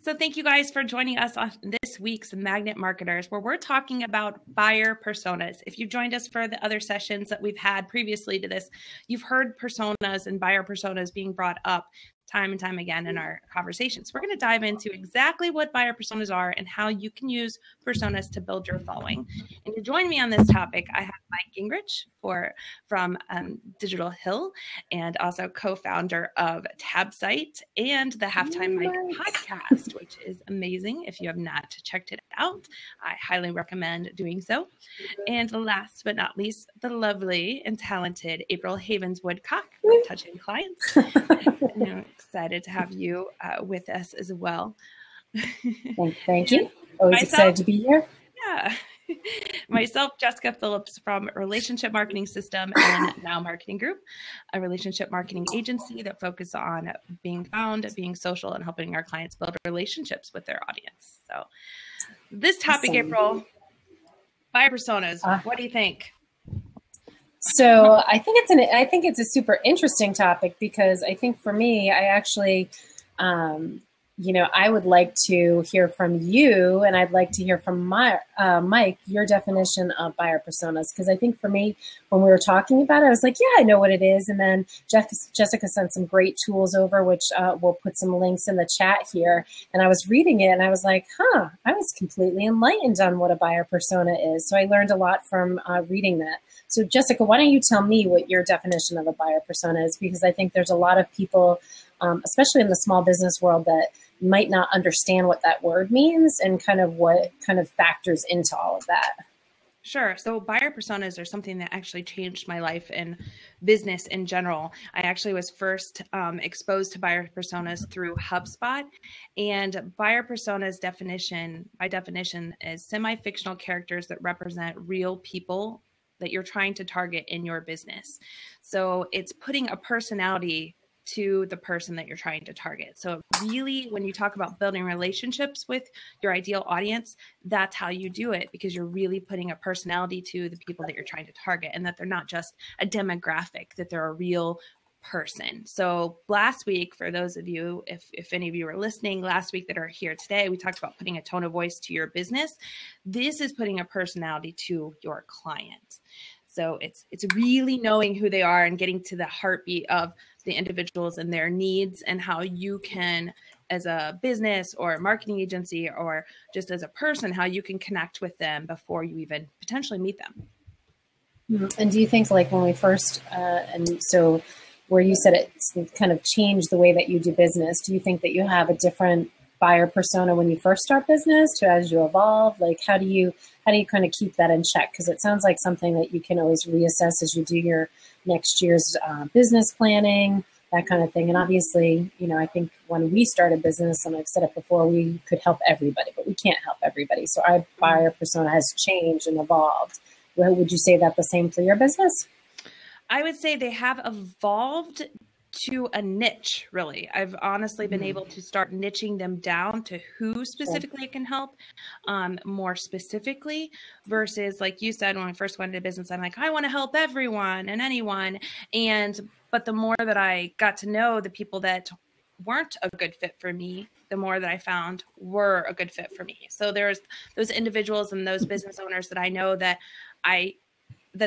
So thank you guys for joining us on this week's Magnet Marketers, where we're talking about buyer personas. If you've joined us for the other sessions that we've had previously to this, you've heard personas and buyer personas being brought up time and time again in our conversations. We're going to dive into exactly what buyer personas are and how you can use personas to build your following. And to join me on this topic, I have Mike Gingrich from Digital Hill, and also co-founder of TabSite and the Halftime Mike podcast, which is amazing. If you have not checked it out, I highly recommend doing so. And last but not least, the lovely and talented April Havens-Woodcock from Touching Clients. And I'm excited to have you with us as well. Thank you. Always excited to be here. Yeah. Myself, Jessica Phillips from Relationship Marketing System and Now Marketing Group, a relationship marketing agency that focuses on being found, being social, and helping our clients build relationships with their audience. So this topic, April, buyer personas, what do you think? So I think it's a super interesting topic, because I think for me, I actually, I would like to hear from you, and I'd like to hear from Mike, your definition of buyer personas. Because I think for me, when we were talking about it, I was like, yeah, I know what it is. And then Jessica sent some great tools over, which we'll put some links in the chat here. And I was reading it and I was like, I was completely enlightened on what a buyer persona is. So I learned a lot from reading that. So Jessica, why don't you tell me what your definition of a buyer persona is? Because I think there's a lot of people, especially in the small business world, that might not understand what that word means and kind of what kind of factors into all of that. Sure. So buyer personas are something that actually changed my life and business in general. I actually was first exposed to buyer personas through HubSpot, and buyer personas by definition is semi-fictional characters that represent real people that you're trying to target in your business. So it's putting a personality to the person that you're trying to target. So really, when you talk about building relationships with your ideal audience, that's how you do it, because you're really putting a personality to the people that you're trying to target, and that they're not just a demographic, that they're a real person. So last week, for those of you, if any of you are listening last week that are here today, we talked about putting a tone of voice to your business. This is putting a personality to your client. So it's really knowing who they are and getting to the heartbeat of the individuals and their needs, and how you can, as a business or a marketing agency or just as a person, how you can connect with them before you even potentially meet them. And do you think, like, when we first, and so where you said it's kind of changed the way that you do business, do you think that you have a different buyer persona when you first start business to as you evolve? Like, how do you kind of keep that in check? Because it sounds like something that you can always reassess as you do your next year's business planning, that kind of thing. And obviously, I think when we started business, and I've said it before, we could help everybody, but we can't help everybody. So our buyer persona has changed and evolved. Well, would you say that the same for your business? I would say they have evolved to a niche, really. I've honestly been able to start niching them down to who specifically it can help, more specifically, versus, like you said, when I first went into business, I'm like, I want to help everyone and anyone. But the more that I got to know the people that weren't a good fit for me, the more that I found were a good fit for me. So there's those individuals and those business owners that I know that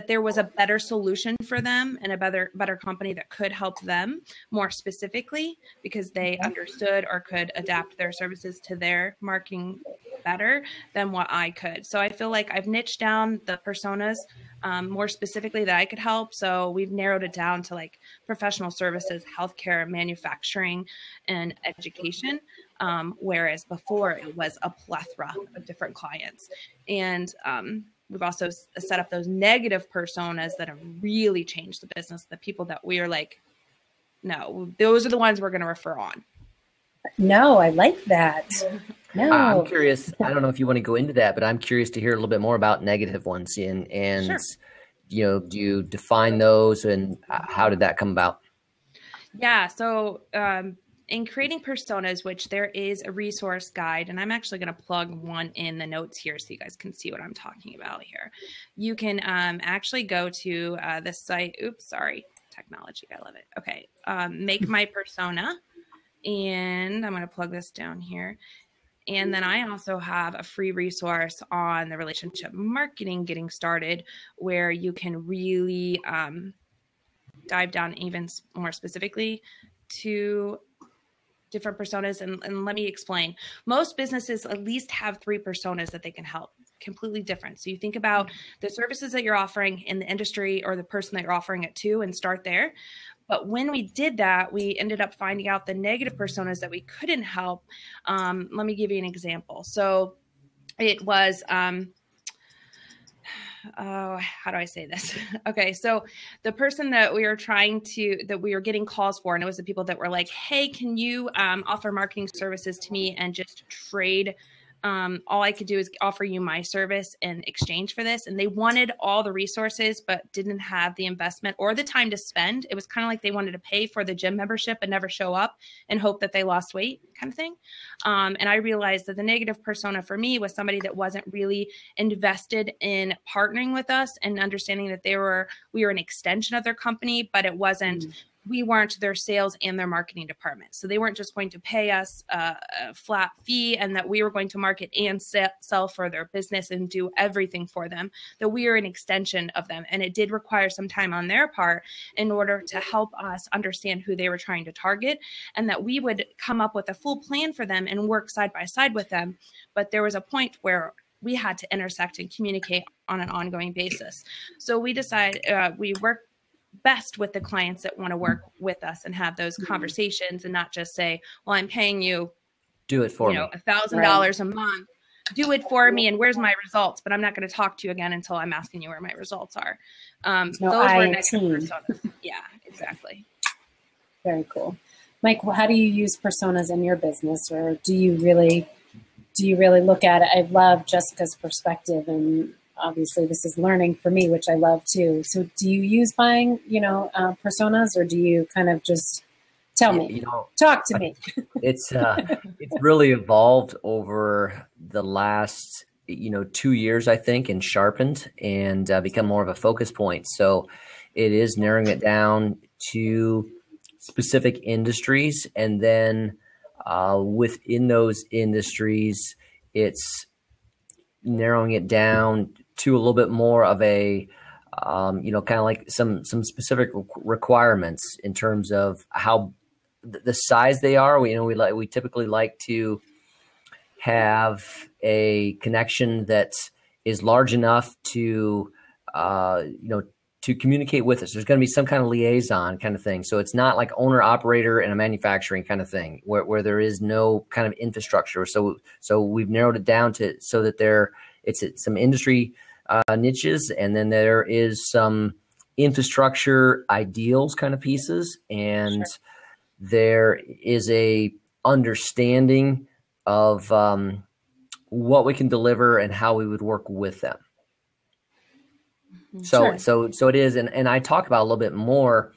there was a better solution for them and a better company that could help them more specifically, because they understood or could adapt their services to their marketing better than what I could. So I feel like I've niched down the personas more specifically that I could help. So we've narrowed it down to like professional services, healthcare, manufacturing, and education. Whereas before it was a plethora of different clients. And we've also set up those negative personas that have really changed the business. The people that we are like, no, those are the ones we're going to refer on. No, I like that. No. I'm curious. I don't know if you want to go into that, but I'm curious to hear a little bit more about negative ones. And Sure. Do you define those, and how did that come about? Yeah. So in creating personas, which there is a resource guide, and I'm actually going to plug one in the notes here so you guys can see what I'm talking about here. You can actually go to the site. Oops, sorry, technology. I love it. Okay. Make My Persona. And I'm going to plug this down here. And then I also have a free resource on the relationship marketing getting started, where you can really dive down even more specifically to different personas. And let me explain. Most businesses at least have 3 personas that they can help, completely different. So you think about the services that you're offering in the industry or the person that you're offering it to and start there. But when we did that, we ended up finding out the negative personas that we couldn't help. Let me give you an example. So it was, how do I say this? Okay. So the person that we were getting calls for, and it was the people that were like, hey, can you offer marketing services to me and just trade? All I could do is offer you my service in exchange for this. And they wanted all the resources, but didn't have the investment or the time to spend. It was kind of like they wanted to pay for the gym membership and never show up and hope that they lost weight, kind of thing. And I realized that the negative persona for me was somebody that wasn't really invested in partnering with us and understanding that we were an extension of their company, but it wasn't, we weren't their sales and their marketing department. So they weren't just going to pay us a flat fee and that we were going to market and sell for their business and do everything for them, that we are an extension of them. And it did require some time on their part in order to help us understand who they were trying to target, and that we would come up with a full plan for them and work side by side with them. But there was a point where we had to intersect and communicate on an ongoing basis. So we decided we work best with the clients that want to work with us and have those conversations and not just say, well, I'm paying you, do it for me, $1,000 a month, do it for me. And where's my results? But I'm not going to talk to you again until I'm asking you where my results are. Those were negative personas. Yeah, exactly. Very cool. Mike, how do you use personas in your business, or do you really look at it? I love Jessica's perspective, and obviously this is learning for me, which I love too. So do you use buying, personas, or do you kind of just tell me, talk to me? It's really evolved over the last, 2 years, I think, and sharpened and become more of a focus point. So it is narrowing it down to specific industries. And then within those industries, it's narrowing it down to a little bit more of a, kind of like some specific requirements in terms of how the size they are. We typically like to have a connection that is large enough to, to communicate with us. There's going to be some kind of liaison kind of thing. So it's not like owner operator and a manufacturing kind of thing where there is no kind of infrastructure. So we've narrowed it down to so that it's some industry niches, and then there is some infrastructure ideals kind of pieces, and there is a understanding of what we can deliver and how we would work with them. So it is, and I talk about a little bit more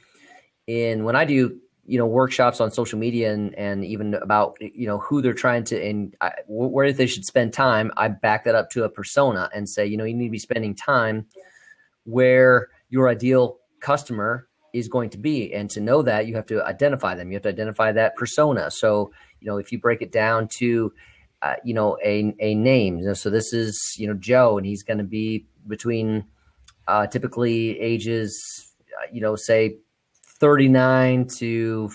when I do, workshops on social media and even about, who they're trying to, and where they should spend time. I back that up to a persona and say, you need to be spending time where your ideal customer is going to be. And to know that, you have to identify them. You have to identify that persona. So, if you break it down to, a name, so this is, Joe, and he's going to be between typically ages, say 39 to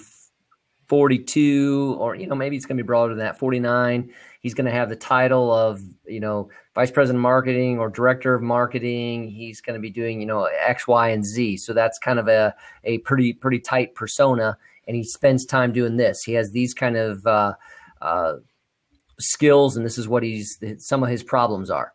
42, or, maybe it's going to be broader than that, 49. He's going to have the title of, vice president of marketing or director of marketing. He's going to be doing, X, Y, and Z. So that's kind of a pretty tight persona. And he spends time doing this. He has these kind of skills, and this is what some of his problems are.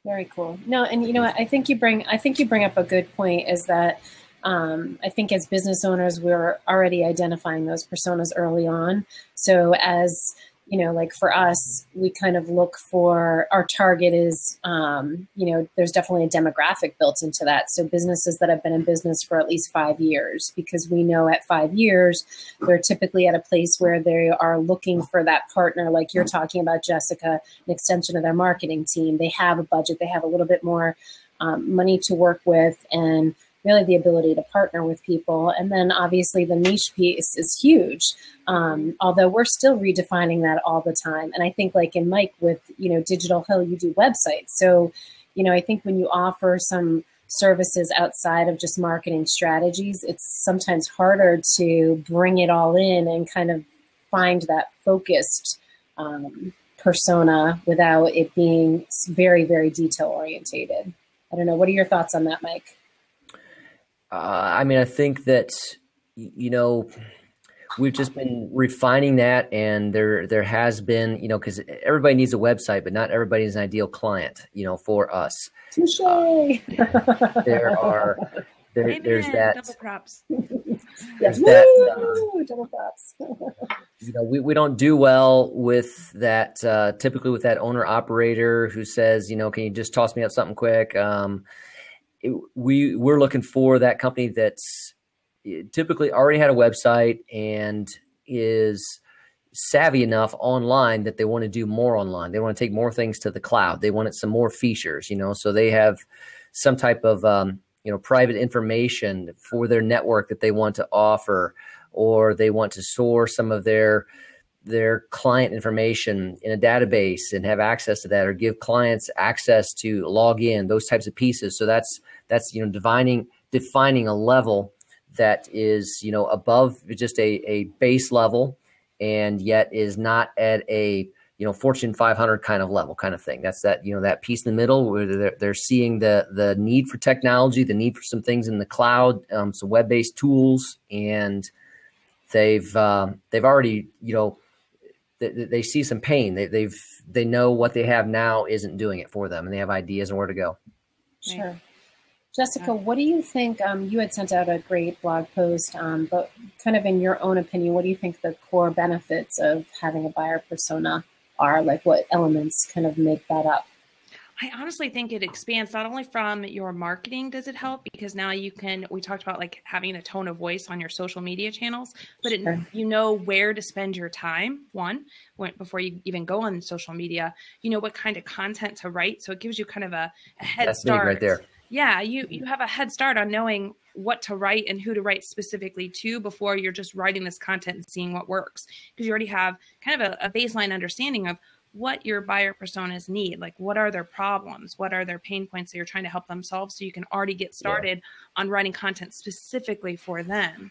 Very cool. No, and I think you bring up a good point, is that I think as business owners, we're already identifying those personas early on. So as, like for us, we kind of look for, our target is, there's definitely a demographic built into that. So businesses that have been in business for at least 5 years, because we know at 5 years, they're typically at a place where they are looking for that partner, like you're talking about, Jessica, an extension of their marketing team. They have a budget, they have a little bit more money to work with, and really the ability to partner with people. And then obviously the niche piece is huge. Although we're still redefining that all the time. And I think like in Mike with, Digital Hill, you do websites. So, I think when you offer some services outside of just marketing strategies, it's sometimes harder to bring it all in and kind of find that focused persona without it being very, very detail orientated. I don't know. What are your thoughts on that, Mike? I think that, we've just been refining that, and there has been, because everybody needs a website, but not everybody is an ideal client, for us. Touche. There's that. Double props. There's Woo! that. Double props. We don't do well with that. Typically, with that owner operator who says, can you just toss me up something quick? We're looking for that company that's typically already had a website and is savvy enough online that they want to do more online. They want to take more things to the cloud. They wanted some more features, so they have some type of, private information for their network that they want to offer, or they want to store some of their client information in a database and have access to that, or give clients access to log in, those types of pieces. So that's defining a level that is, above just a base level, and yet is not at a, Fortune 500 kind of thing. That's that, that piece in the middle where they're seeing the need for technology, the need for some things in the cloud, some web-based tools, and they've already, they see some pain. They know what they have now isn't doing it for them, and they have ideas on where to go. Sure. Jessica, what do you think? You had sent out a great blog post, but kind of in your own opinion, what do you think the core benefits of having a buyer persona are? Like, what elements kind of make that up? I honestly think it expands not only from your marketing, does it help? Because now we talked about like having a tone of voice on your social media channels, but where to spend your time, before you even go on social media, what kind of content to write. So it gives you kind of a head start. That's me right there. Yeah, you have a head start on knowing what to write and who to write specifically to before you're just writing this content and seeing what works. Because you already have kind of a baseline understanding of what your buyer personas need. Like, what are their problems? What are their pain points that you're trying to help them solve? So you can already get started on writing content specifically for them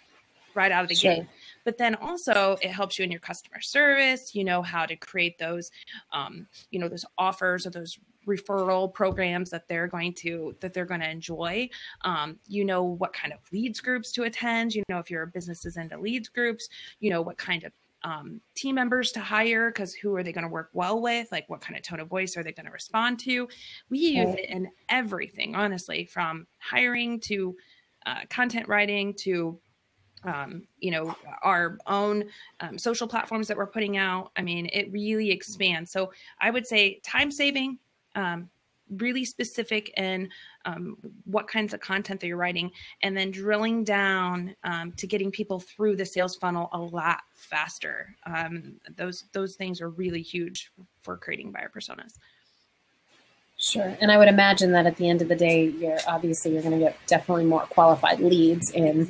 right out of the gate. But then also it helps you in your customer service, how to create those, those offers or those referral programs that they're going to enjoy. What kind of leads groups to attend, if your business is into leads groups, what kind of team members to hire, because who are they going to work well with? Like, what kind of tone of voice are they going to respond to? We use it in everything, honestly, from hiring to content writing to our own social platforms that we're putting out. I mean, it really expands. So I would say time saving, really specific in what kinds of content that you're writing, and then drilling down to getting people through the sales funnel a lot faster. Those things are really huge for creating buyer personas. Sure. And I would imagine that at the end of the day, you're going to get definitely more qualified leads and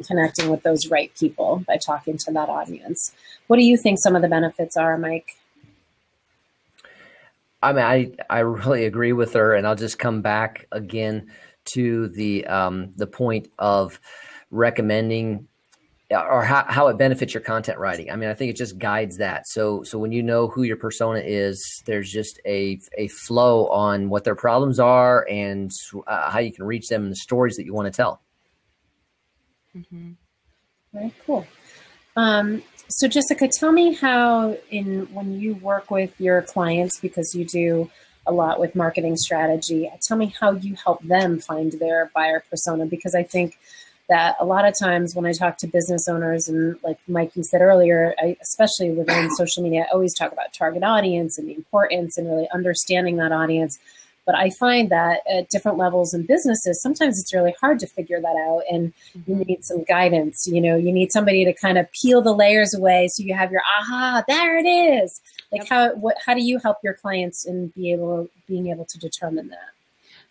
connecting with those right people by talking to that audience. What do you think some of the benefits are, Mike? I mean, I really agree with her, and I'll just come back again to the point of recommending or how it benefits your content writing. I mean, I think it just guides that. So when you know who your persona is, there's just a flow on what their problems are and how you can reach them and the stories that you want to tell. Mm-hmm. Very cool. So Jessica, tell me how when you work with your clients, because you do a lot with marketing strategy, tell me how you help them find their buyer persona, because I think that a lot of times when I talk to business owners, and like Mike, you said earlier, especially within social media, I always talk about target audience and the importance and really understanding that audience. But I find that at different levels in businesses, sometimes it's really hard to figure that out, and you need some guidance. You need somebody to kind of peel the layers away so you have your aha, there it is. Like how do you help your clients in being able to determine that?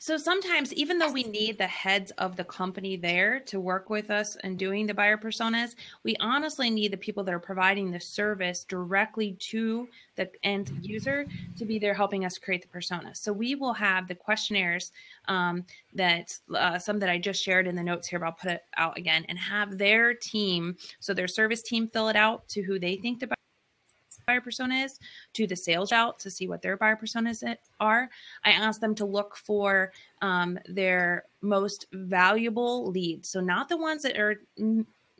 So sometimes, even though we need the heads of the company there to work with us and doing the buyer personas, we honestly need the people that are providing the service directly to the end user to be there helping us create the persona. So we will have the questionnaires that some that I just shared in the notes here, but I'll put it out again, and have their team, so their service team, fill it out to who they think the buyer persona is, to the sales out to see what their buyer personas are. I ask them to look for their most valuable leads. So not the ones that are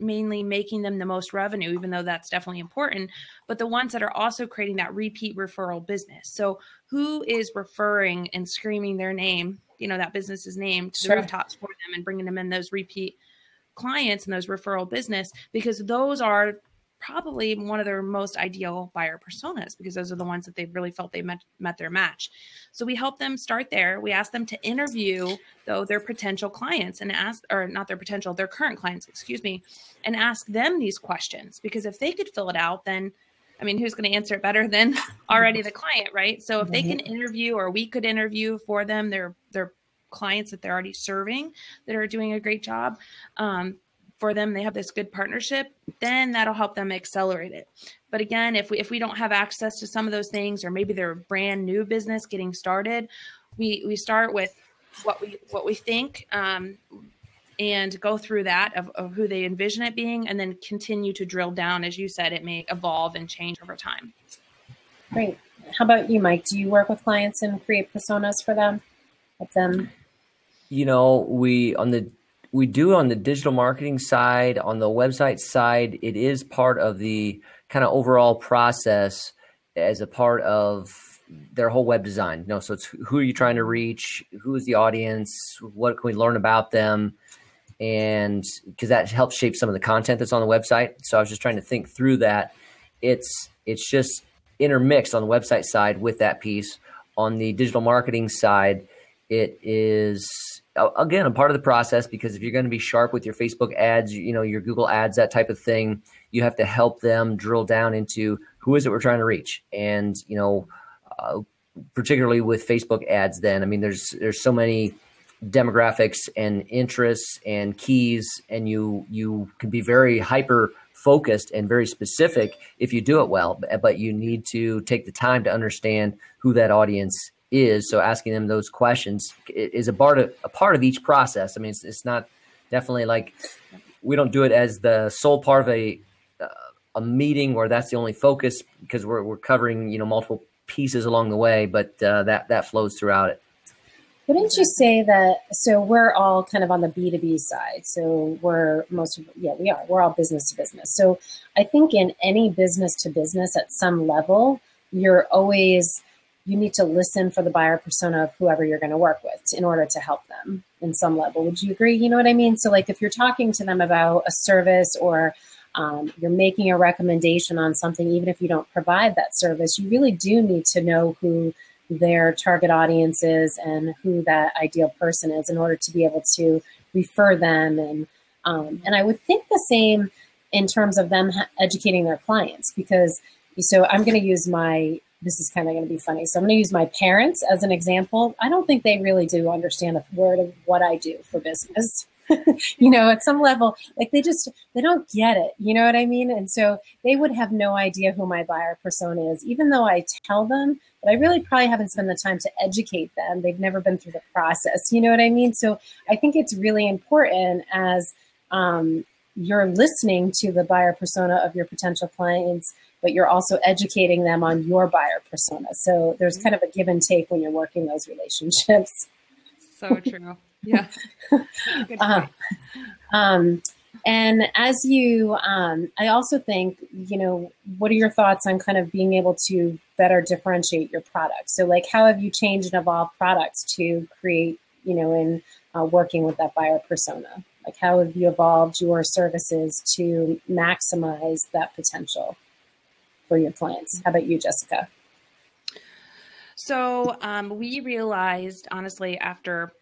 mainly making them the most revenue, even though that's definitely important, but the ones that are also creating that repeat referral business. So who is referring and screaming their name, that business's name to the rooftops for them and bringing them in those repeat clients and those referral business, because those are probably one of their most ideal buyer personas, because those are the ones that they've really felt they met their match. So we help them start there. We ask them to interview, though, their potential clients and their current clients, and ask them these questions, because if they could fill it out, then who's going to answer it better than already the client, right? So if they can interview, or we could interview for them, their clients that they're already serving that are doing a great job, for them, they have this good partnership, then that'll help them accelerate it. But again, if we don't have access to some of those things, or maybe they're a brand new business getting started, we start with what we think, and go through that of who they envision it being, and then continue to drill down. As you said, it may evolve and change over time. Great. How about you, Mike? Do you work with clients and create personas for them? We do on the digital marketing side. On the website side, it is part of the kind of overall process as a part of their whole web design. So it's who are you trying to reach? Who is the audience? What can we learn about them? And because that helps shape some of the content that's on the website. So I was just trying to think through that. It's just intermixed on the website side with that piece. On the digital marketing side, it is, again, a part of the process, because if you're going to be sharp with your Facebook ads, your Google ads, that type of thing, you have to help them drill down into who is it we're trying to reach. And, particularly with Facebook ads, then, there's so many demographics and interests and keys, and you can be very hyper focused and very specific if you do it well, but you need to take the time to understand who that audience is. So asking them those questions is a part of each process. It's not definitely like we don't do it as the sole part of a meeting where that's the only focus, because we're covering multiple pieces along the way, but that flows throughout it. Wouldn't you say that, so we're all kind of on the B2B side. So we're all business to business. So I think in any business to business at some level, you need to listen for the buyer persona of whoever you're going to work with in order to help them in some level. Would you agree? You know what I mean? So like if you're talking to them about a service, or you're making a recommendation on something, even if you don't provide that service, you really do need to know who their target audience is and who that ideal person is in order to be able to refer them. And I would think the same in terms of them educating their clients, because I'm going to use this is kind of going to be funny. So I'm going to use my parents as an example. I don't think they really do understand a word of what I do for business. At some level, like they don't get it. You know what I mean? And so they would have no idea who my buyer persona is, even though I tell them, but I really probably haven't spent the time to educate them. They've never been through the process. You know what I mean? So I think it's really important as you're listening to the buyer persona of your potential clients, but you're also educating them on your buyer persona. So there's kind of a give and take when you're working those relationships. So true. Yeah. And as I also think, what are your thoughts on kind of being able to better differentiate your products? So like, how have you changed and evolved products to create, in working with that buyer persona? Like, how have you evolved your services to maximize that potential for your clients? How about you, Jessica? So we realized, honestly, after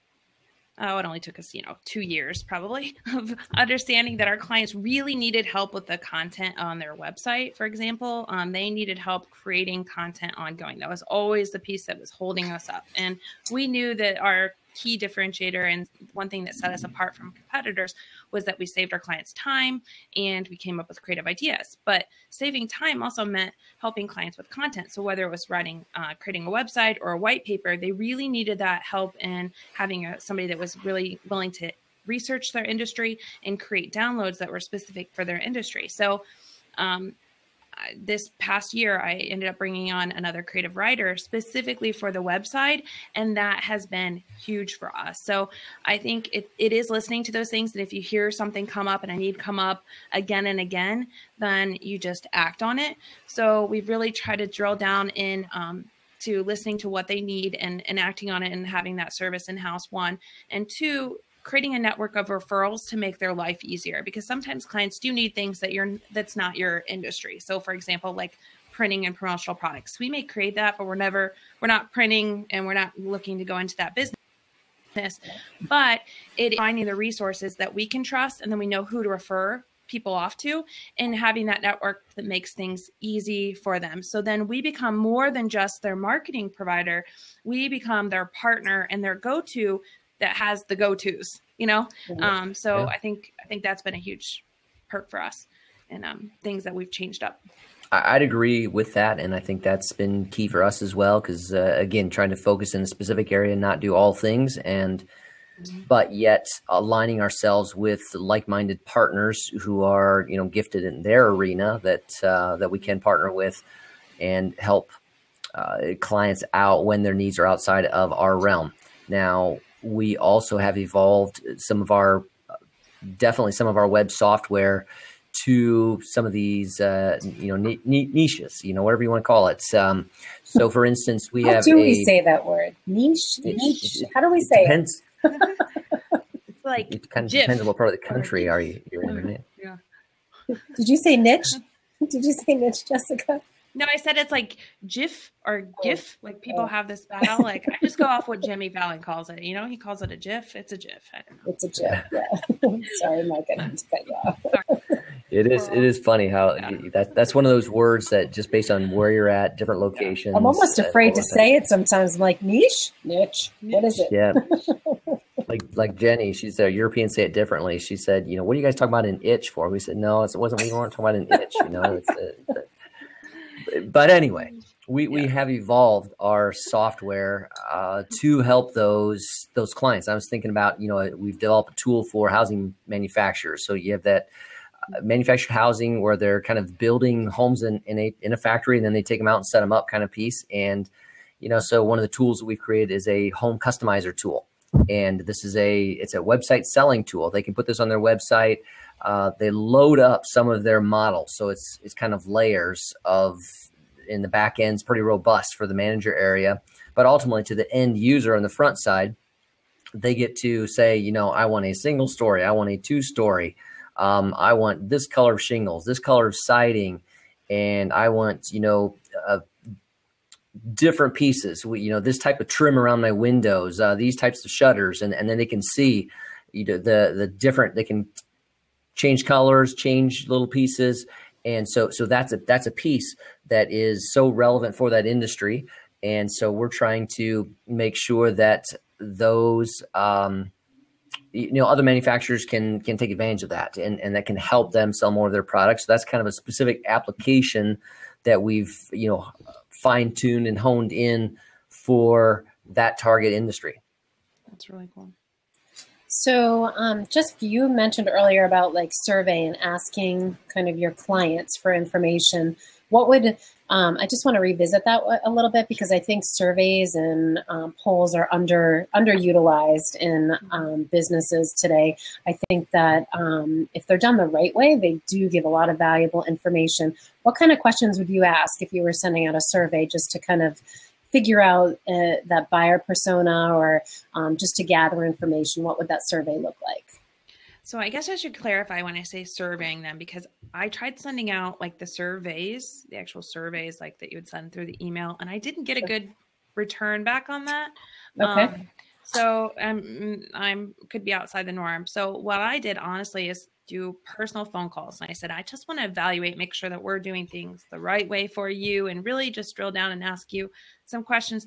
it only took us, 2 years probably of understanding that our clients really needed help with the content on their website. For example, they needed help creating content ongoing. That was always the piece that was holding us up. And we knew that our key differentiator and one thing that set us apart from competitors was that we saved our clients time and we came up with creative ideas. But saving time also meant helping clients with content. So whether it was writing, creating a website or a white paper, they really needed that help in having somebody that was really willing to research their industry and create downloads that were specific for their industry. So this past year, I ended up bringing on another creative writer specifically for the website, and that has been huge for us. So I think it is listening to those things. And if you hear something come up and a need come up again and again, then you just act on it. So we've really tried to drill down in to listening to what they need and acting on it and having that service in-house, one. And two, creating a network of referrals to make their life easier, because sometimes clients do need things that's not your industry. So for example, like printing and promotional products, we may create that, but we're not printing and we're not looking to go into that business, but it finding the resources that we can trust. And then we know who to refer people off to, and having that network that makes things easy for them. So then we become more than just their marketing provider. We become their partner and their go-to that has the go-tos, So I think that's been a huge perk for us and things that we've changed up. I'd agree with that. And I think that's been key for us as well. Cause again, trying to focus in a specific area and not do all things but yet aligning ourselves with like-minded partners who are, gifted in their arena that we can partner with and help clients out when their needs are outside of our realm. Now, we also have evolved some of our web software to some of these, niches, whatever you want to call it. So for instance, we have. How do we say that word? Niche? How do we say it? It's like it kind of GIF. depends on what part of the country you're in. Yeah. Did you say niche? Did you say niche, Jessica? No, I said it's like GIF or GIF. Like people have this battle. Like I just go off what Jimmy Fallon calls it. He calls it a GIF. It's a GIF. I don't know. It's a GIF. Yeah. Sorry, Mike. I didn't cut you off. It is funny how that's one of those words that just based on where you're at, different locations. I'm almost afraid to say it sometimes. I'm like, niche. What is it? Yeah. Like Jenny, she's a European, say it differently. She said, what are you guys talking about an itch for? We said, no, we weren't talking about an itch, But anyway, we have evolved our software to help those clients. I was thinking about, we've developed a tool for housing manufacturers. So you have that manufactured housing where they're kind of building homes in a factory, and then they take them out and set them up kind of piece. And, so one of the tools that we've created is a home customizer tool. And this is it's a website selling tool. They can put this on their website. They load up some of their models. So it's kind of layers in the back end. It's pretty robust for the manager area, but ultimately to the end user on the front side, they get to say, I want a single story. I want a 2-story. I want this color of shingles, this color of siding, and I want, different pieces, this type of trim around my windows, these types of shutters. And then they can see, the different, they can change colors, change little pieces. And so that's a piece that is so relevant for that industry. And so we're trying to make sure that those, other manufacturers can take advantage of that and that can help them sell more of their products. So that's kind of a specific application that we've, fine-tuned and honed in for that target industry. That's really cool. So just you mentioned earlier about like survey and asking kind of your clients for information. What would, I just want to revisit that a little bit, because I think surveys and polls are underutilized in businesses today. I think that if they're done the right way, they do give a lot of valuable information. What kind of questions would you ask if you were sending out a survey just to kind of figure out that buyer persona, or just to gather information? What would that survey look like? So I guess I should clarify when I say surveying them, because I tried sending out like the actual surveys like that you would send through the email, and I didn't get a good return back on that. Okay. So I'm could be outside the norm. So what I did honestly is do personal phone calls. And I said, I just want to evaluate, make sure that we're doing things the right way for you, and really just drill down and ask you some questions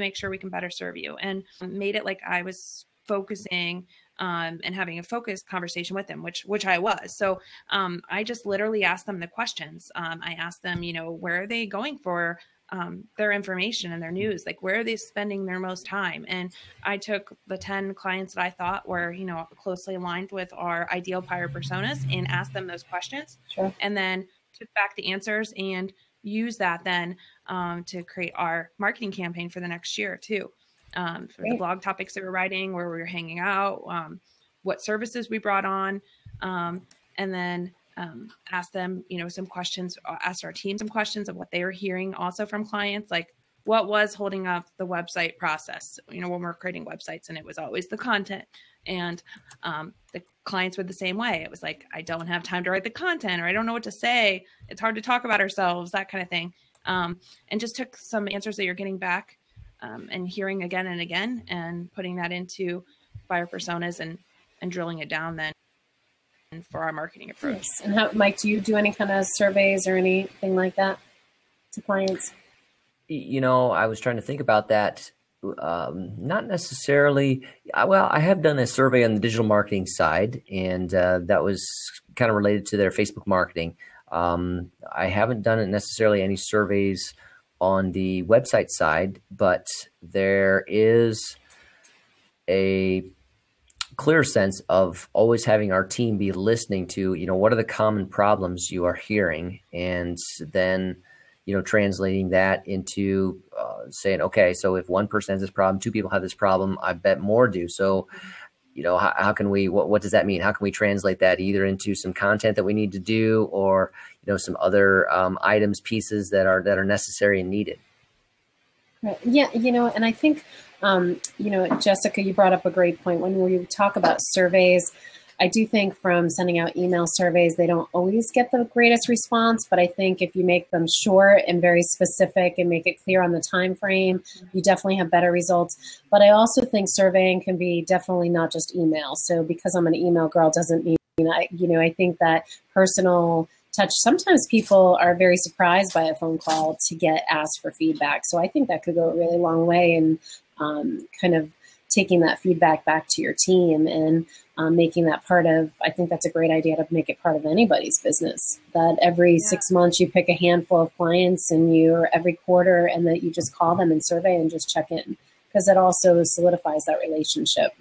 make sure we can better serve you, and made it like I was focusing and having a focused conversation with them, which I was. So I just literally asked them the questions. I asked them, where are they going for their information and their news? Like, where are they spending their most time? And I took the 10 clients that I thought were, closely aligned with our ideal buyer personas and asked them those questions. Sure. And then took back the answers and use that then to create our marketing campaign for the next year too. For the blog topics that we're writing, where we were hanging out, what services we brought on, and then ask them, some questions, ask our team some questions of what they were hearing also from clients, like what was holding up the website process, when we're creating websites, and it was always the content. And the clients were the same way. It was like, I don't have time to write the content, or I don't know what to say. It's hard to talk about ourselves, that kind of thing. And just took some answers that you're getting back and hearing again and again, and putting that into buyer personas and drilling it down then for our marketing approach. Yes. And how, Mike, do you do any kind of surveys or anything like that to clients? I was trying to think about that. Not necessarily. Well, I have done a survey on the digital marketing side, and that was kind of related to their Facebook marketing. I haven't done necessarily any surveys on the website side, but there is a clear sense of always having our team be listening to, what are the common problems you are hearing, and then, translating that into saying, okay, so if one person has this problem, 2 people have this problem, I bet more do. So, how can we, what does that mean? How can we translate that either into some content that we need to do, or, some other items, pieces that are necessary and needed? Right. Yeah. And I think, Jessica, you brought up a great point. When we talk about surveys, I do think from sending out email surveys, they don't always get the greatest response, but I think if you make them short and very specific and make it clear on the time frame, you definitely have better results. But I also think surveying can be definitely not just email. So because I'm an email girl doesn't mean, I think that personal touch, sometimes people are very surprised by a phone call to get asked for feedback. So I think that could go a really long way in kind of taking that feedback back to your team and making that part of, I think that's a great idea to make it part of anybody's business, that every 6 months you pick a handful of clients and every quarter, and that you just call them and survey and just check in, because it also solidifies that relationship.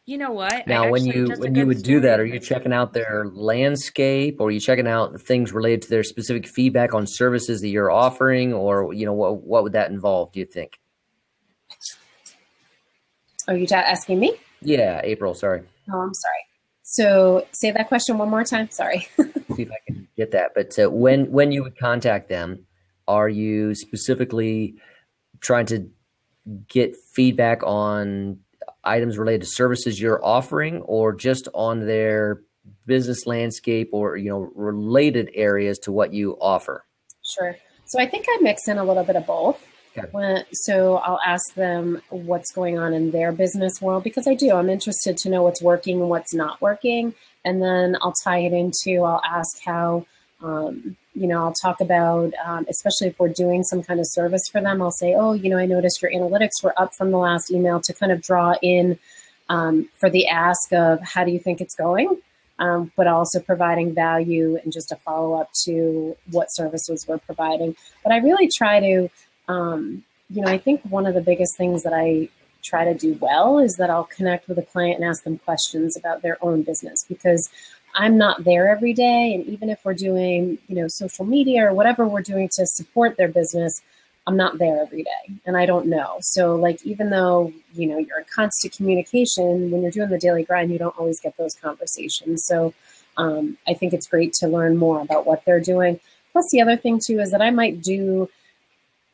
You know what? Now, when you would do that, are you checking out their landscape, or are you checking out things related to their specific feedback on services that you're offering, or, what would that involve, do you think? Are you asking me? Yeah, April, sorry. Oh, I'm sorry. So say that question one more time. Sorry. See if I can get that. But when you would contact them, are you specifically trying to get feedback on items related to services you're offering, or just on their business landscape, or, related areas to what you offer? Sure. So I think I mix in a little bit of both. Okay. So I'll ask them what's going on in their business world, because I'm interested to know what's working and what's not working. And then I'll tie it into, I'll ask how, I'll talk about, especially if we're doing some kind of service for them, I'll say, I noticed your analytics were up from the last email, to kind of draw in for the ask of how do you think it's going, but also providing value and just a follow-up to what services we're providing. But I really try to, I think one of the biggest things that I try to do well is that I'll connect with a client and ask them questions about their own business, because I'm not there every day. And even if we're doing, social media or whatever we're doing to support their business, I'm not there every day and I don't know. So like, even though, you're in constant communication, when you're doing the daily grind, you don't always get those conversations. So I think it's great to learn more about what they're doing. Plus the other thing too, is that I might do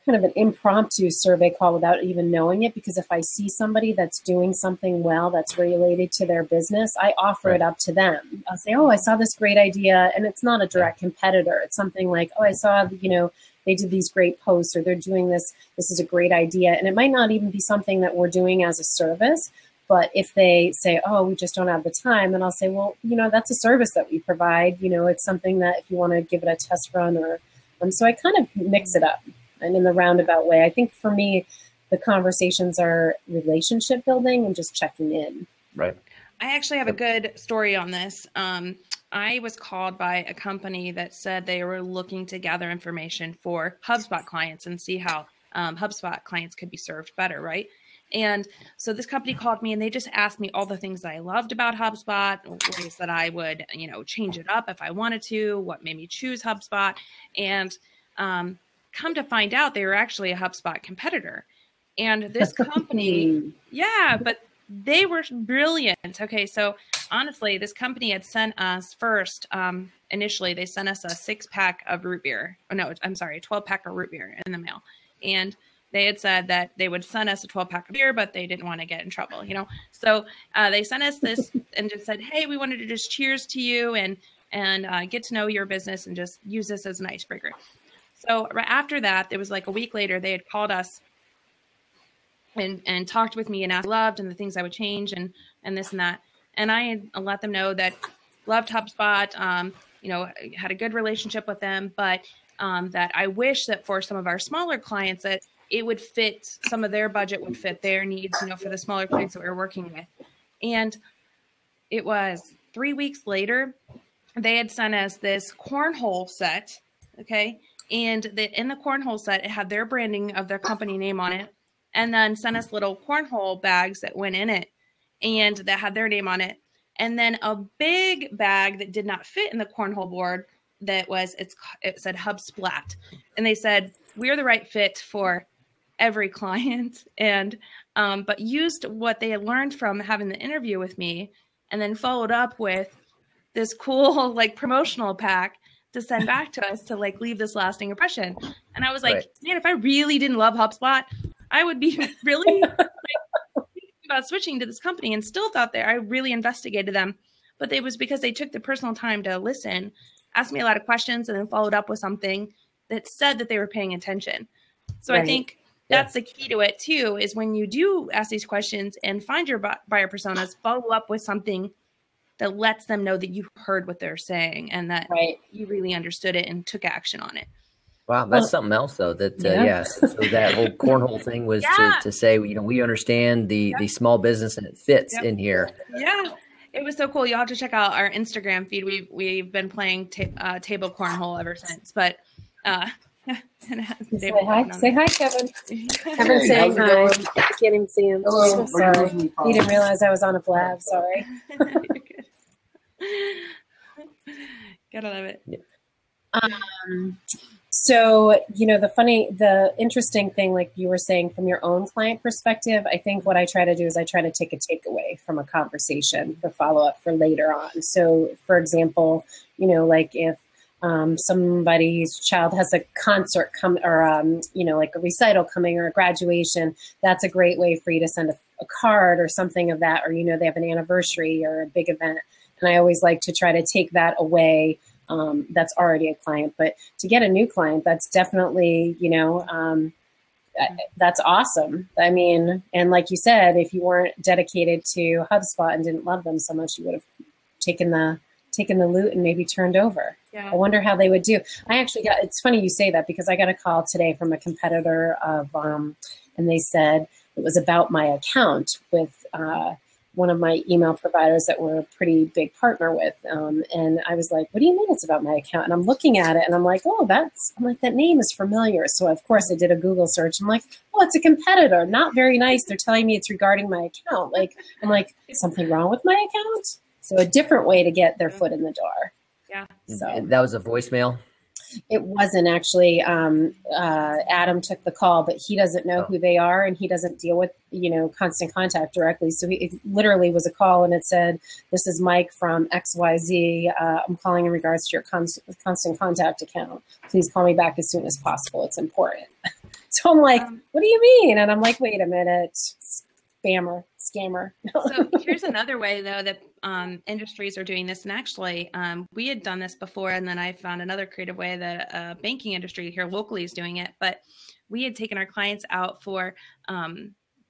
kind of an impromptu survey call without even knowing it, because if I see somebody that's doing something well that's related to their business, I offer it up to them. I'll say, I saw this great idea, and it's not a direct competitor. It's something like, I saw, they did these great posts, or they're doing this is a great idea. And it might not even be something that we're doing as a service, but if they say, we just don't have the time, then I'll say, well, that's a service that we provide. It's something that if you want to give it a test run, or so I kind of mix it up. And in the roundabout way, I think for me, the conversations are relationship building and just checking in. Right. I actually have a good story on this. I was called by a company that said they were looking to gather information for HubSpot clients and see how HubSpot clients could be served better, right? And so this company called me and they just asked me all the things that I loved about HubSpot, ways that I would, change it up if I wanted to, what made me choose HubSpot. And come to find out, they were actually a HubSpot competitor. And this company, but they were brilliant. Okay, so honestly, this company had sent us first, initially, they sent us a 6-pack of root beer. Oh, no, I'm sorry, a 12-pack of root beer in the mail. And they had said that they would send us a 12-pack of beer, but they didn't want to get in trouble, So they sent us this and just said, hey, we wanted to just cheers to you and get to know your business and just use this as an icebreaker. So right after that, it was like a week later, they had called us and talked with me and asked what I loved and the things I would change and this and that. And I had let them know that loved HubSpot, had a good relationship with them, but that I wish that for some of our smaller clients that it would fit, some of their budget would fit their needs, for the smaller clients that we were working with. And it was 3 weeks later, they had sent us this cornhole set, okay? And in the cornhole set, it had their branding of their company name on it, and then sent us little cornhole bags that went in it and that had their name on it. And then a big bag that did not fit in the cornhole board that it said HubSplat. And they said, we're the right fit for every client. And, but used what they had learned from having the interview with me and then followed up with this cool, promotional pack to send back to us to leave this lasting impression. And I was like, man, if I really didn't love HubSpot, I would be really thinking about switching to this company, and still thought that I really investigated them. But it was because they took the personal time to listen, asked me a lot of questions, and then followed up with something that said that they were paying attention. So I think that's the key to it too, is when you do ask these questions and find your buyer personas, follow up with something that lets them know that you heard what they're saying and that you really understood it and took action on it. Wow, that's something else though. That so that whole cornhole thing was to say, we understand the small business and it fits in here. Yeah, it was so cool. You'll have to check out our Instagram feed. We've been playing table cornhole ever since. But say hi, Kevin. Kevin saying hi. I can't even see him. Hello. So sorry. He didn't realize I was on a blab. Sorry. Gotta love it. Yeah. So, the interesting thing, like you were saying from your own client perspective, I think what I try to do is I try to take a takeaway from a conversation for follow-up for later on. So, for example, if somebody's child has a concert or a recital coming or a graduation, that's a great way for you to send a card or something of that, or, they have an anniversary or a big event. And I always like to try to take that away. That's already a client, but to get a new client, that's definitely, that's awesome. I mean, and like you said, if you weren't dedicated to HubSpot and didn't love them so much, you would have taken the loot and maybe turned over. Yeah. I wonder how they would do. It's funny you say that, because I got a call today from a competitor and they said it was about my account with, one of my email providers that we're a pretty big partner with. And I was like, what do you mean it's about my account? And I'm looking at it and I'm like, that name is familiar. So of course I did a Google search. I'm like, oh, it's a competitor. Not very nice. They're telling me it's regarding my account. I'm like, something wrong with my account? So a different way to get their foot in the door. Yeah. So that was a voicemail? It wasn't actually. Adam took the call, but he doesn't know who they are, and he doesn't deal with Constant Contact directly. So it literally was a call, and it said, "This is Mike from XYZ. I'm calling in regards to your Constant Contact account. Please call me back as soon as possible. It's important." So I'm like, "What do you mean?" And I'm like, "Wait a minute, scammer." So here's another way, though, that industries are doing this. And actually, we had done this before, and then I found another creative way that banking industry here locally is doing it. But we had taken our clients out for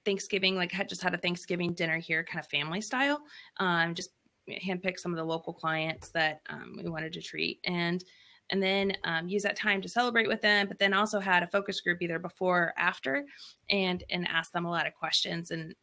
Thanksgiving, just had a Thanksgiving dinner here, kind of family style, just handpicked some of the local clients that we wanted to treat. And and then use that time to celebrate with them, but then also had a focus group either before or after, and asked them a lot of questions in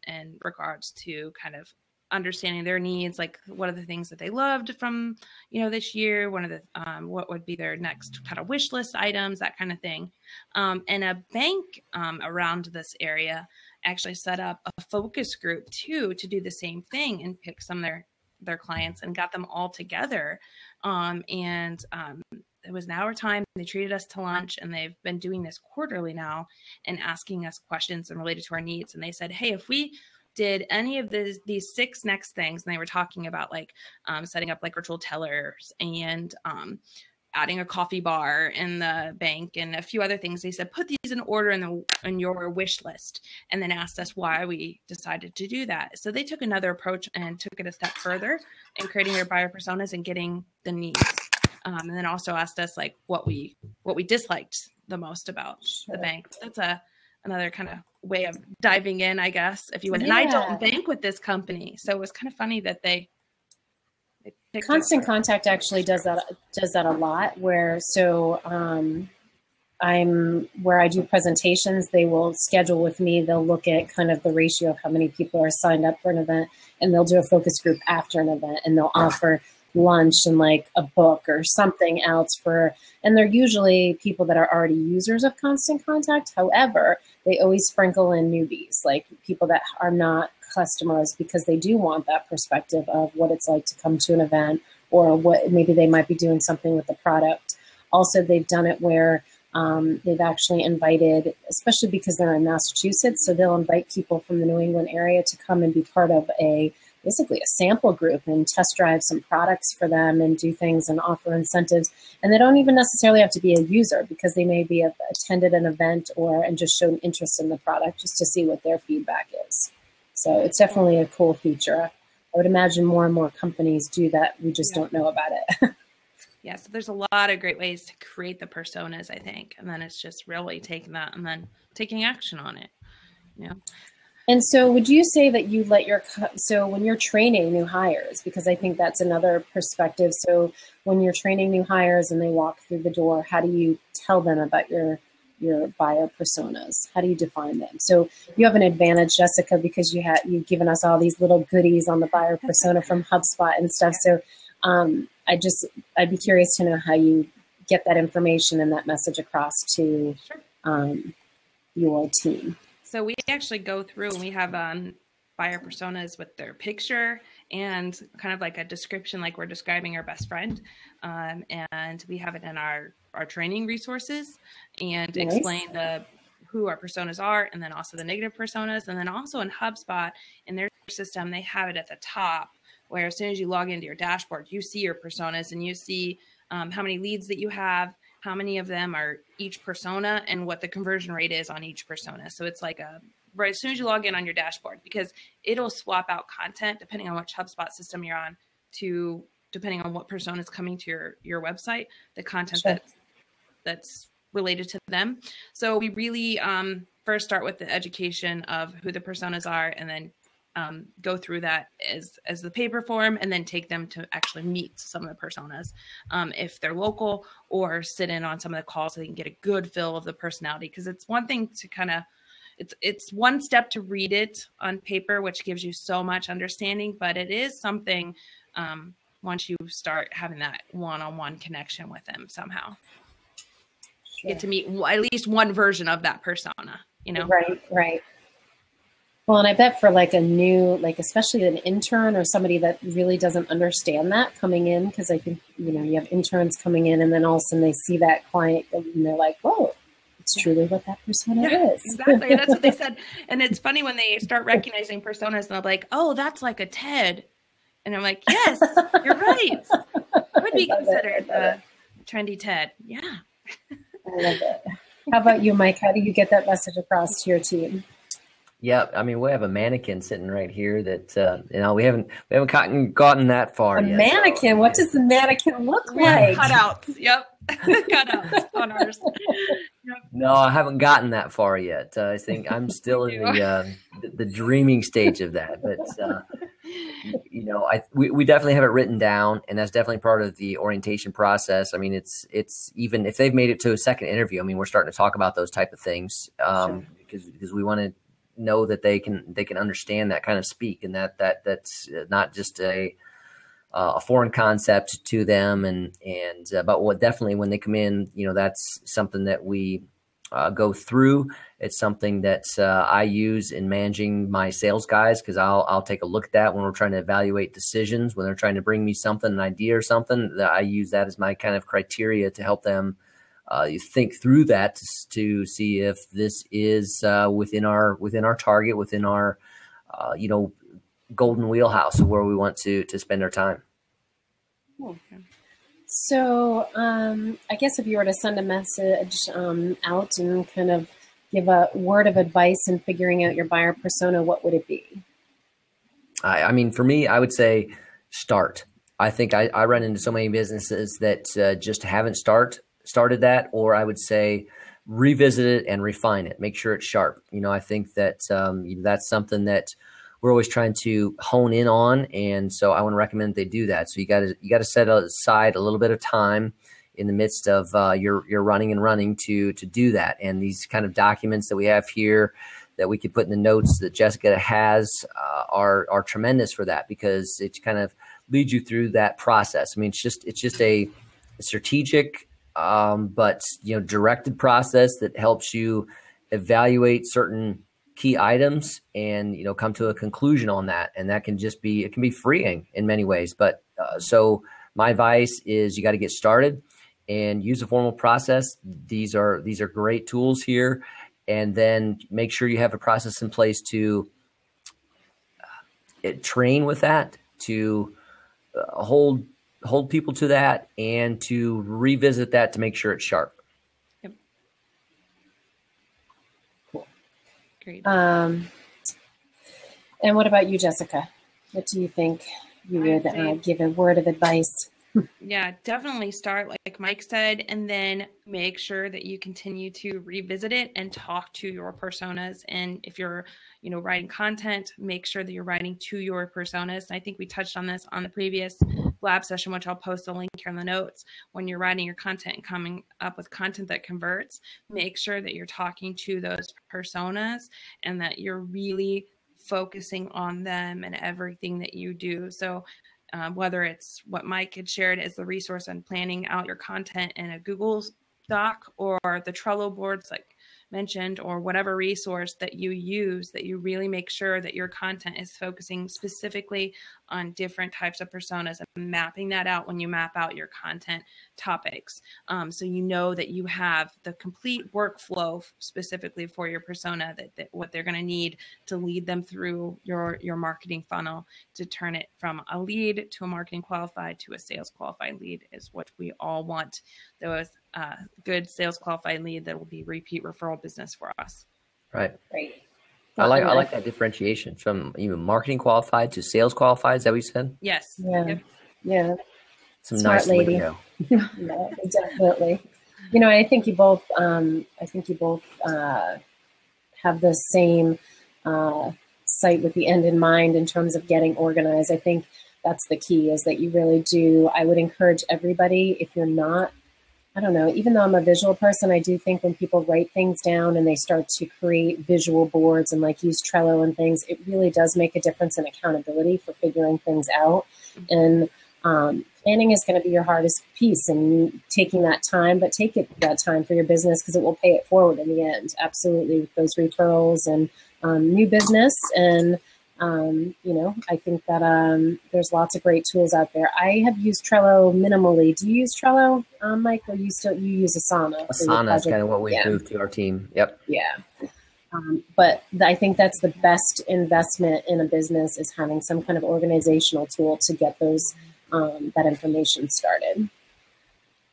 regards to kind of understanding their needs, like what are the things that they loved from, this year, one of the what would be their next kind of wish list items, that kind of thing. And a bank around this area actually set up a focus group too, to do the same thing and pick some of their clients and got them all together. It was now our time. They treated us to lunch, and they've been doing this quarterly now and asking us questions and related to our needs. And they said, hey, if we did any of these 6 next things, and they were talking about like setting up like virtual tellers and adding a coffee bar in the bank and a few other things. They said, put these in order in your wish list, and then asked us why we decided to do that. So they took another approach and took it a step further in creating their buyer personas and getting the needs. And then also asked us like what we disliked the most about the bank. That's another kind of way of diving in, I guess, if you would. Yeah. And I don't bank with this company, so it was kind of funny that they Constant Contact actually does that a lot. Where where I do presentations, they will schedule with me. They'll look at kind of the ratio of how many people are signed up for an event, and they'll do a focus group after an event, and they'll offer lunch and like a book or something else and they're usually people that are already users of Constant Contact. However, they always sprinkle in newbies, like people that are not customers, because they do want that perspective of what it's like to come to an event, or what maybe they might be doing something with the product. Also, they've done it where they've actually invited, especially because they're in Massachusetts, so they'll invite people from the New England area to come and be part of basically a sample group and test drive some products for them and do things and offer incentives. And they don't even necessarily have to be a user, because they may be attended an event and just shown interest in the product just to see what their feedback is. So it's definitely a cool feature. I would imagine more and more companies do that. We just don't know about it. Yeah, so there's a lot of great ways to create the personas, I think. And then it's just really taking that and then taking action on it. And so would you say that you when you're training new hires, because I think that's another perspective. So when you're training new hires and they walk through the door, how do you tell them about your buyer personas? How do you define them? So you have an advantage, Jessica, because you've given us all these little goodies on the buyer persona from HubSpot and stuff. So I'd be curious to know how you get that information and that message across to your team. So we actually go through and we have buyer personas with their picture and kind of like a description, like we're describing our best friend. And we have it in our training resources and explain who our personas are, and then also the negative personas. And then also in HubSpot, in their system, they have it at the top, where as soon as you log into your dashboard, you see your personas and you see how many leads that you have, how many of them are each persona, and what the conversion rate is on each persona. So it's like right as soon as you log in on your dashboard, because it'll swap out content depending on which HubSpot system you're on, to depending on what persona is coming to your website, the content that's related to them. So we really first start with the education of who the personas are, and then go through that as the paper form, and then take them to actually meet some of the personas if they're local, or sit in on some of the calls so they can get a good feel of the personality. Because it's one thing to kind of, it's one step to read it on paper, which gives you so much understanding, but it is something once you start having that one-on-one connection with them somehow. You get to meet at least one version of that persona, Right. Well, and I bet for like a new, especially an intern or somebody that really doesn't understand that coming in, because I think, you have interns coming in and then all of a sudden they see that client and they're like, whoa, it's truly what that persona is. Exactly. That's what they said. And it's funny when they start recognizing personas and they're like, oh, that's like a Ted. And I'm like, yes, you're right. Would be considered the trendy Ted. Yeah. I love it. How about you, Mike? How do you get that message across to your team? Yeah, I mean, we have a mannequin sitting right here that we haven't gotten that far yet. A mannequin? So, what does the mannequin look like? Cutouts. Yep, cutouts on ours. Yep. No, I haven't gotten that far yet. I think I'm still in the dreaming stage of that. But we definitely have it written down, and that's definitely part of the orientation process. I mean, it's even if they've made it to a second interview, I mean, we're starting to talk about those type of things, because we want to know that they can understand that kind of speak, and that's not just a foreign concept to them, but what definitely when they come in, that's something that we go through. It's something that I use in managing my sales guys, because I'll take a look at that when we're trying to evaluate decisions, when they're trying to bring me something, an idea or something, that I use that as my kind of criteria to help them think through that to see if this is within our target, within our golden wheelhouse of where we want to spend our time. Okay. So I guess if you were to send a message out and kind of give a word of advice in figuring out your buyer persona, what would it be? I mean, for me, I would say start. I think I run into so many businesses that just haven't started that, or I would say revisit it and refine it, make sure it's sharp. I think that that's something that we're always trying to hone in on. And so I want to recommend they do that. So you got to set aside a little bit of time in the midst of your running to do that. And these kind of documents that we have here that we could put in the notes that Jessica has are tremendous for that, because it kind of leads you through that process. I mean, it's just a strategic, but directed process that helps you evaluate certain key items and come to a conclusion on that. And that can be freeing in many ways. But so my advice is you got to get started and use a formal process. These are great tools here, and then make sure you have a process in place to train with that, to hold people to that, and to revisit that to make sure it's sharp. And what about you, Jessica? What do you think you would give a word of advice? Yeah, definitely start like Mike said, and then make sure that you continue to revisit it and talk to your personas. And if you're, writing content, make sure that you're writing to your personas. And I think we touched on this on the previous Blab session, which I'll post a link here in the notes. When you're writing your content and coming up with content that converts, make sure that you're talking to those personas and that you're really focusing on them and everything that you do. So whether it's what Mike had shared as the resource on planning out your content in a Google Doc, or the Trello boards like mentioned, or whatever resource that you use, that you really make sure that your content is focusing specifically on different types of personas and mapping that out when you map out your content topics. So that you have the complete workflow specifically for your persona, that what they're going to need to lead them through your marketing funnel to turn it from a lead to a marketing qualified to a sales qualified lead is what we all want. Those good sales qualified lead that will be repeat referral business for us. Right. I like that differentiation from even marketing qualified to sales qualified. Is that what you said? Yes. Yeah. Yep. Yeah. Some smart nice lady. lingo. Yeah, definitely. I think you both have the same sight with the end in mind in terms of getting organized. I think that's the key, is that you really do. I would encourage everybody, if you're not, I don't know, even though I'm a visual person, I do think when people write things down and they start to create visual boards and use Trello and things, it really does make a difference in accountability for figuring things out. And planning is going to be your hardest piece, and taking that time, but take that time for your business, because it will pay it forward in the end. Absolutely, with those referrals and new business. And I think that there's lots of great tools out there. I have used Trello minimally. Do you use Trello, Mike, or you use Asana? Asana is kind of what we moved to our team. Yep. Yeah. But I think that's the best investment in a business, is having some kind of organizational tool to get that information started.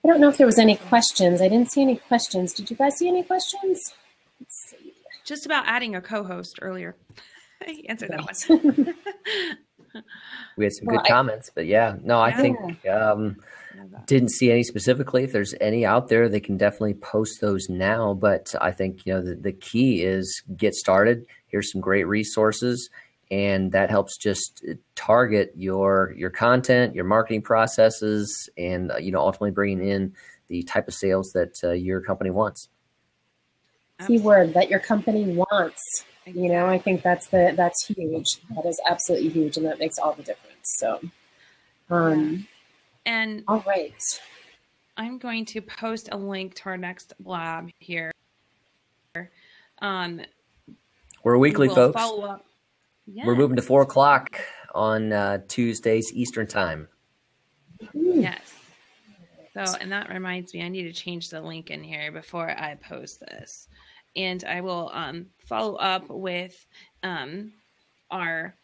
I don't know if there was any questions. I didn't see any questions. Did you guys see any questions? Let's see. Just about adding a co-host earlier. I answered that one. We had some good comments, but I think didn't see any specifically. If there's any out there, they can definitely post those now. But I think the key is get started. Here's some great resources, and that helps just target your content, your marketing processes, and ultimately bringing in the type of sales that your company wants. Keyword that your company wants. I think that's huge. That is absolutely huge, and that makes all the difference. So, and all right, I'm going to post a link to our next blab here. We're weekly, folks. Follow up. Yes. We're moving to 4:00 on Tuesdays Eastern time. Yes. So, and that reminds me, I need to change the link in here before I post this. And I will follow up with our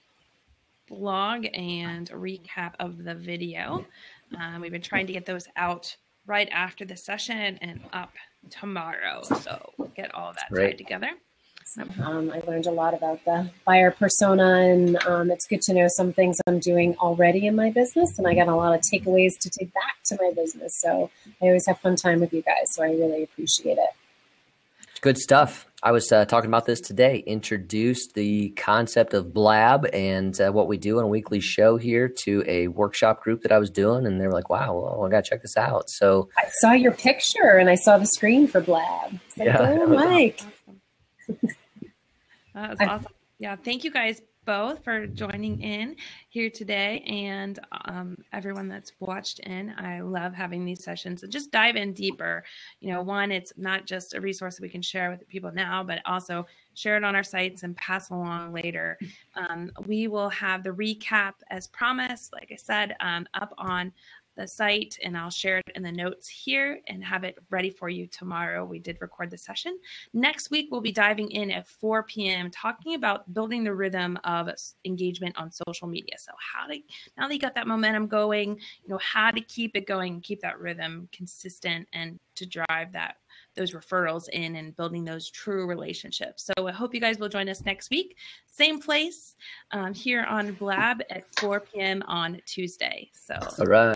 blog and recap of the video. We've been trying to get those out right after the session and up tomorrow. So we'll get all of that tied together. I learned a lot about the buyer persona, and it's good to know some things I'm doing already in my business, and I got a lot of takeaways to take back to my business. So I always have fun time with you guys, so I really appreciate it. Good stuff. I was talking about this today, introduced the concept of Blab and what we do on a weekly show here to a workshop group that I was doing, and they were like, wow, well, I got to check this out. So I saw your picture, and I saw the screen for Blab. Yeah, Mike. That was awesome. Yeah, thank you guys both for joining in here today, and everyone that's watched in. I love having these sessions and just dive in deeper. One, it's not just a resource that we can share with people now, but also share it on our sites and pass along later. We will have the recap as promised, like I said, up on the site, and I'll share it in the notes here and have it ready for you tomorrow. We did record the session. Next week, we'll be diving in at 4 p.m. talking about building the rhythm of engagement on social media. So now that you got that momentum going, how to keep it going, keep that rhythm consistent, and to drive those referrals in and building those true relationships. So I hope you guys will join us next week. Same place here on Blab at 4 p.m. on Tuesday. So all right.